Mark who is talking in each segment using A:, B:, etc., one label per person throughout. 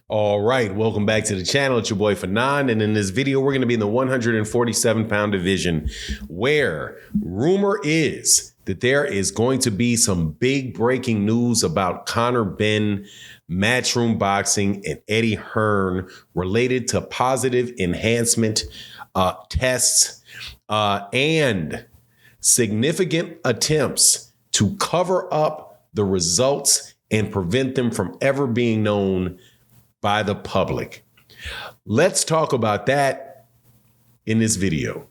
A: All right, welcome back to the channel. It's your boy Fanon, and in this video, we're going to be in the 147-pound division, where rumor is that there is going to be some big breaking news about Conor Benn, Matchroom Boxing, and Eddie Hearn related to positive enhancement tests and significant attempts to cover up the results and prevent them from ever being known by the public. Let's talk about that in this video.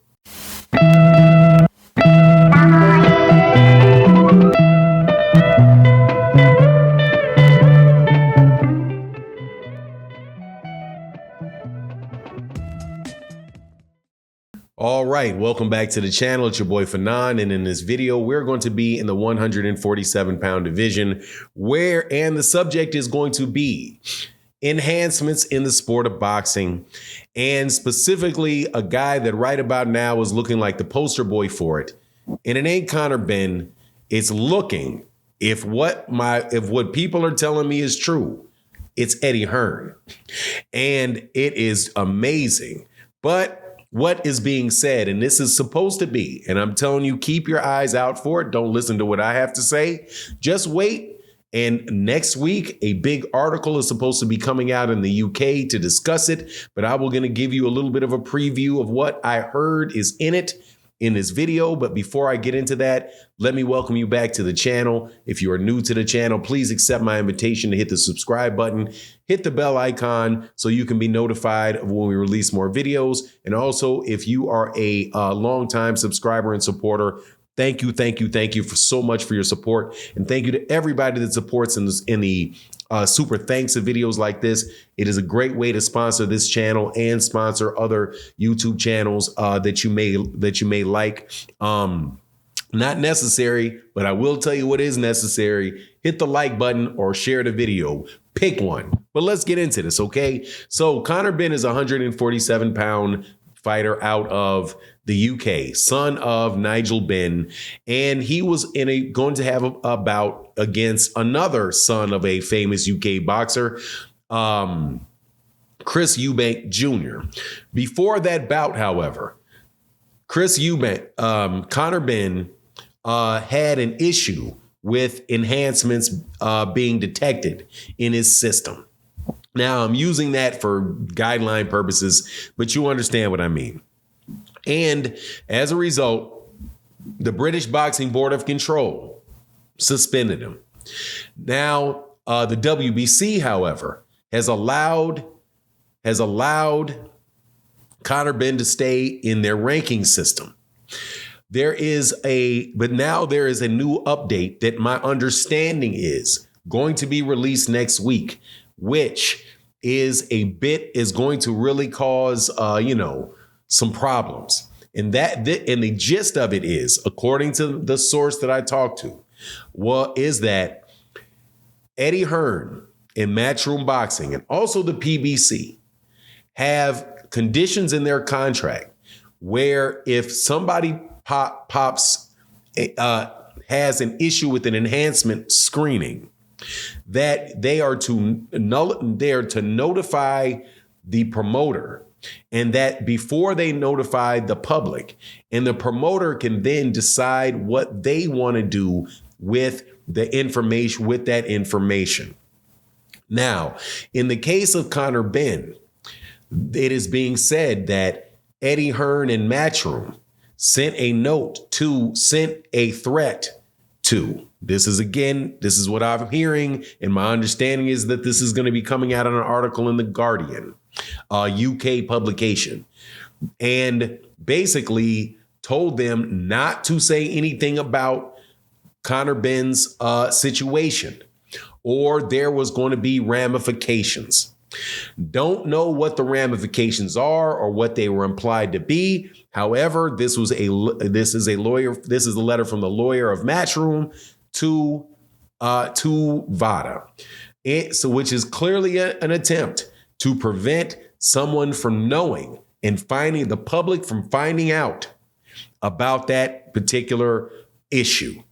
A: All right, welcome back to the channel. It's your boy Fanon, and in this video, we're going to be in the 147-pound division, and the subject is going to be enhancements in the sport of boxing, and specifically a guy that right about now is looking like the poster boy for it. And it ain't Conor Benn. It's looking, if what people are telling me is true, it's Eddie Hearn. And it is amazing. But what is being said, and this is supposed to be, and I'm telling you, keep your eyes out for it. Don't listen to what I have to say. Just wait. And next week, a big article is supposed to be coming out in the UK to discuss it. But I will going to give you a little bit of a preview of what I heard is in it in this video. But before I get into that, let me welcome you back to the channel. If you are new to the channel, please accept my invitation to hit the subscribe button, hit the bell icon so you can be notified of when we release more videos. And also, if you are a longtime subscriber and supporter, thank you for so much for your support. And thank you to everybody that supports in the super thanks of videos like this. It is a great way to sponsor this channel and sponsor other YouTube channels that you may like. Not necessary, but I will tell you what is necessary. Hit the like button or share the video. Pick one. But let's get into this, okay? So Conor Benn is a 147-pound fighter out of the UK, son of Nigel Benn, and he was going to have a bout against another son of a famous UK boxer, Chris Eubank Jr. Before that bout, however, Conor Benn had an issue with enhancements being detected in his system. Now, I'm using that for guideline purposes, but you understand what I mean. And as a result, the British Boxing Board of Control suspended him. Now, the WBC, however, has allowed Conor Benn to stay in their ranking system. But now there is a new update that my understanding is going to be released next week, which is going to really cause, some problems. And the gist of it is, according to the source that I talked to, is that Eddie Hearn and Matchroom Boxing and also the PBC have conditions in their contract where if somebody has an issue with an enhancement screening, that they are to notify the promoter, and that before they notify the public, and the promoter can then decide what they want to do with the information, with that information. Now, in the case of Conor Benn, it is being said that Eddie Hearn and Matchroom sent a threat to. This is what I'm hearing, and my understanding is that this is going to be coming out in an article in The Guardian, UK publication, and basically told them not to say anything about Conor Benn's situation, or there was going to be ramifications. Don't know what the ramifications are or what they were implied to be. However, this is a letter from the lawyer of Matchroom to Vada, which is clearly an attempt to prevent someone from knowing and finding the public from finding out about that particular issue.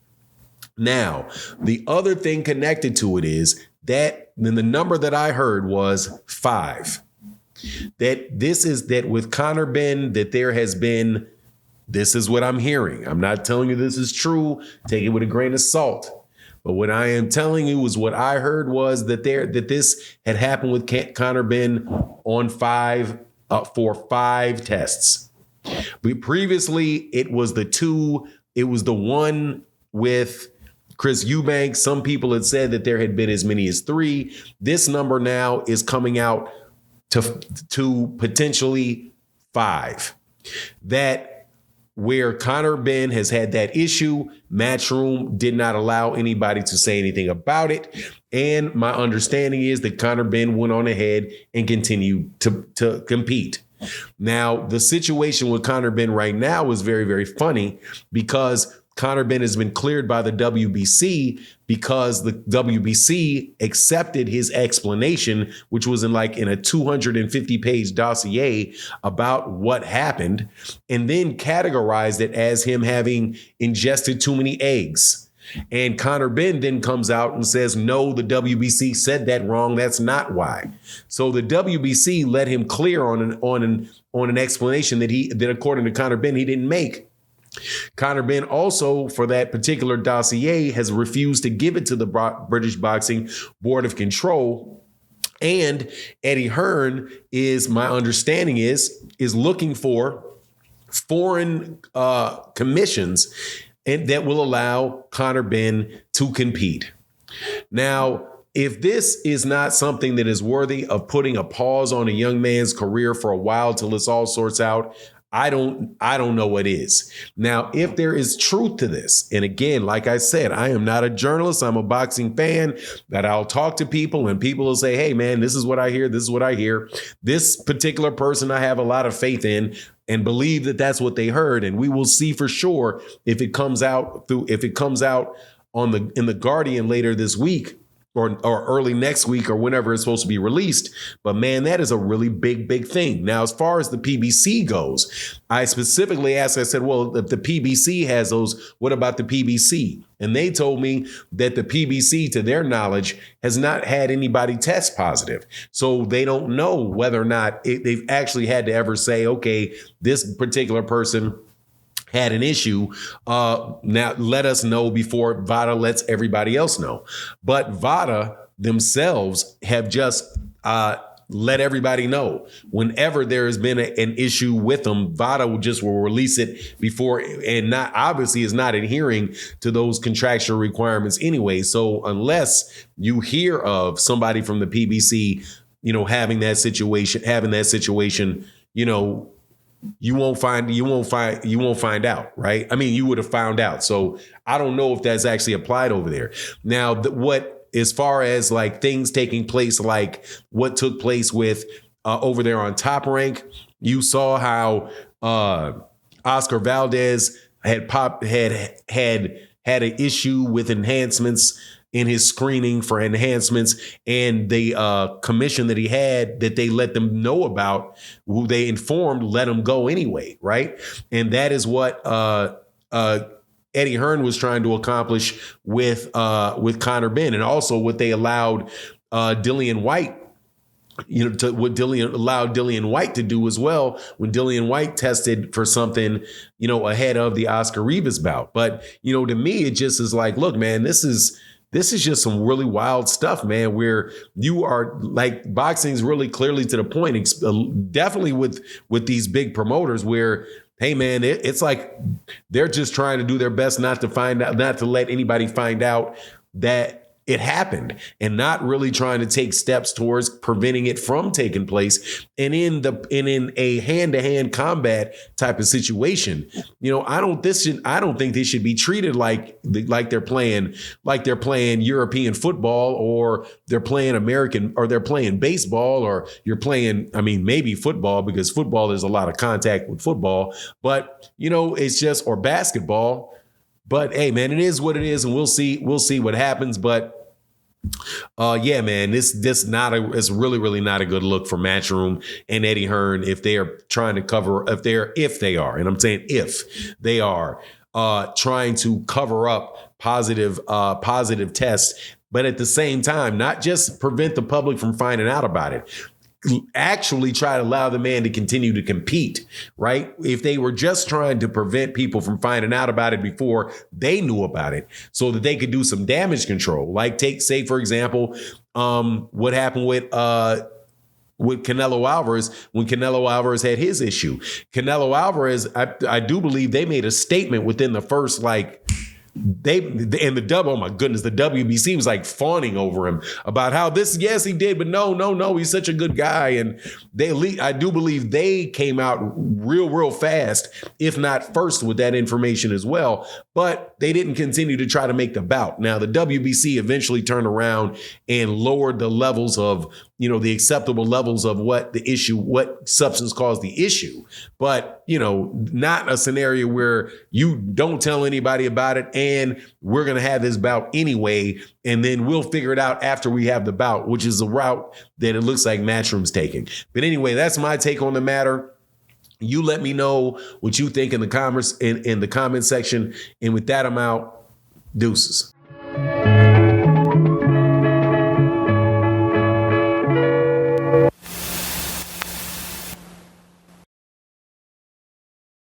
A: Now, the other thing connected to it is that then the number that I heard was 5. That with Conor Benn, that there has been, this is what I'm hearing. I'm not telling you this is true. Take it with a grain of salt. But what I am telling you is what I heard was that this had happened with Conor Benn on 5 for 5 tests. But previously, it was the one with Chris Eubanks. Some people had said that there had been as many as 3. This number now is coming out to potentially 5. That where Conor Benn has had that issue, Matchroom did not allow anybody to say anything about it. And my understanding is that Conor Benn went on ahead and continued to compete. Now, the situation with Conor Benn right now is very, very funny because Conor Benn has been cleared by the WBC because the WBC accepted his explanation, which was in a 250-page dossier about what happened, and then categorized it as him having ingested too many eggs. And Conor Benn then comes out and says, no, the WBC said that wrong. That's not why. So the WBC let him clear on an explanation that according to Conor Benn, he didn't make. Conor Benn also, for that particular dossier, has refused to give it to the British Boxing Board of Control. And Eddie Hearn my understanding is looking for foreign commissions and that will allow Conor Benn to compete. Now, if this is not something that is worthy of putting a pause on a young man's career for a while till this all sorts out, I don't know what is. Now, if there is truth to this, and again, like I said, I am not a journalist. I'm a boxing fan, that I'll talk to people and people will say, hey, man, this is what I hear. This is what I hear. This particular person I have a lot of faith in and believe that that's what they heard. And we will see for sure if it comes out in the Guardian later this week. Or early next week or whenever it's supposed to be released. But man, that is a really big, big thing. Now, as far as the PBC goes, I specifically asked, I said, well, if the PBC has those, what about the PBC? And they told me that the PBC, to their knowledge, has not had anybody test positive. So they don't know whether or not they've actually had to ever say, okay, this particular person had an issue. Now let us know before Vada lets everybody else know. But Vada themselves have just let everybody know whenever there has been an issue with them. Vada will release it before, and not obviously is not adhering to those contractual requirements anyway. So unless you hear of somebody from the PBC, having that situation, you won't find out, right? I mean, you would have found out. So I don't know if that's actually applied over there. Now, as far as things taking place, like what took place with over there on Top Rank, you saw how Oscar Valdez had an issue with enhancements in his screening for enhancements, and the commission that he had that they let them know about, who they informed, let him go anyway, right? And that is what Eddie Hearn was trying to accomplish with Conor Benn, and also what they allowed Dillian White, allowed Dillian White to do as well when Dillian White tested for something, ahead of the Oscar Rivas bout. But to me, it just is like, look, man, this is just some really wild stuff, man, where you are boxing is really clearly to the point, definitely with these big promoters where, hey, man, it's like they're just trying to do their best not to let anybody find out that it happened, and not really trying to take steps towards preventing it from taking place. And in a hand-to-hand combat type of situation, I don't think they should be treated like they're playing European football, or they're playing American, or they're playing baseball, or you're playing, maybe football, because football, there's a lot of contact with football, but it's just, or basketball. But hey, man, it is what it is, and we'll see what happens. But yeah, man, it's really, really not a good look for Matchroom and Eddie Hearn if they are trying to cover, and I'm saying if they are trying to cover up positive tests but at the same time, not just prevent the public from finding out about it, actually try to allow the man to continue to compete, right? If they were just trying to prevent people from finding out about it before they knew about it so that they could do some damage control, like say, for example, what happened with Canelo Alvarez when Canelo Alvarez had his issue. Canelo Alvarez, I do believe they made a statement within the first, oh my goodness, the WBC was like fawning over him about how yes, he did, but no, he's such a good guy. And I do believe they came out real fast, if not first, with that information as well. But they didn't continue to try to make the bout. Now, the WBC eventually turned around and lowered the levels of, the acceptable levels of what substance caused the issue. But, not a scenario where you don't tell anybody about it and we're going to have this bout anyway, and then we'll figure it out after we have the bout, which is a route that it looks like Matchroom's taking. But anyway, that's my take on the matter. You let me know what you think in the comment section. And with that, I'm out. Deuces.